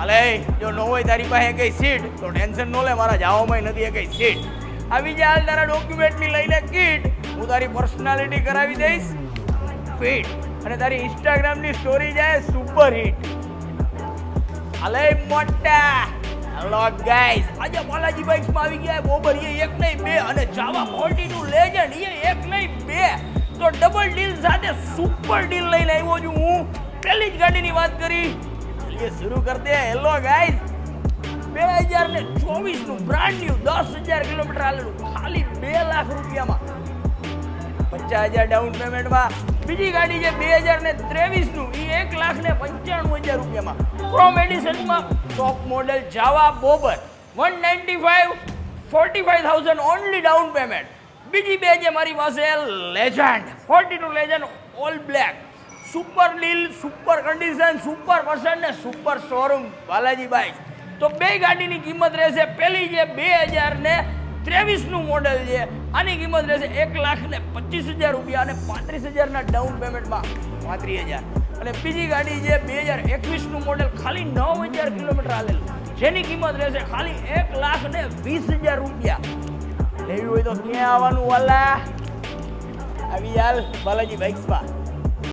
અલે જો ન હોય તારી પાસે કઈ સીટ તો ટેન્શન ન લે, મારા જાવામાં નથી કઈ સીટ. આવી જા હાલ તારા ડોક્યુમેન્ટની લઈને કીટ, હું તારી પર્સનાલિટી કરાવી દઈશ ફિટ, અને તારી ઇન્સ્ટાગ્રામની સ્ટોરી જાય સુપર હિટ. અલે મોટા હેલો ગાઈસ, આજે બાલાજી બાઇક્સમાં આવી ગયા બોબર, એ એક નહીં બે, અને જાવા 42 લેજન્ડ એ એક નહીં બે, તો ડબલ ડીલ સાથે સુપર ડીલ લઈને આવ્યો છું હું. પહેલી જ ગાડીની વાત કરી, ચલિए शुरू करते हैं. હેલો ગાઈસ, 2024 નું બ્રાન્ડ ન્યુ 10,000 કિલોમીટર હાલેલું, ખાલી 2 લાખ રૂપિયામાં, 50,000 ડાઉન પેમેન્ટમાં. બીજી ગાડી છે 2023 નું, એ 1,95,000 રૂપિયામાં, ક્રોમ એડિશનમાં ટોપ મોડેલ જાવા બોબર, 195,45,000 ઓનલી ડાઉન પેમેન્ટ. બીજી બે છે મારી પાસે legend 42 legend all black, super deal, super condition, super person ને સુપર શોરૂમ બાલાજી બાઇક્સ. તો બે ગાડીની કિંમત રહેશે, પહેલી જે 2023 નું મોડેલ છે, આની કિંમત રહેશે 1,25,000 રૂપિયા અને 35,000 ડાઉન પેમેન્ટમાં 35,000. અને બીજી ગાડી છે 2021 નું મોડેલ, ખાલી 9,000 કિલોમીટર હાલેલું, જેની કિંમત રહેશે ખાલી 1,20,000 રૂપિયા. લેવી હોય તો ક્યાં આવવાનું વાલા? આવી હાલ બાલાજી બાઇક્સમાં.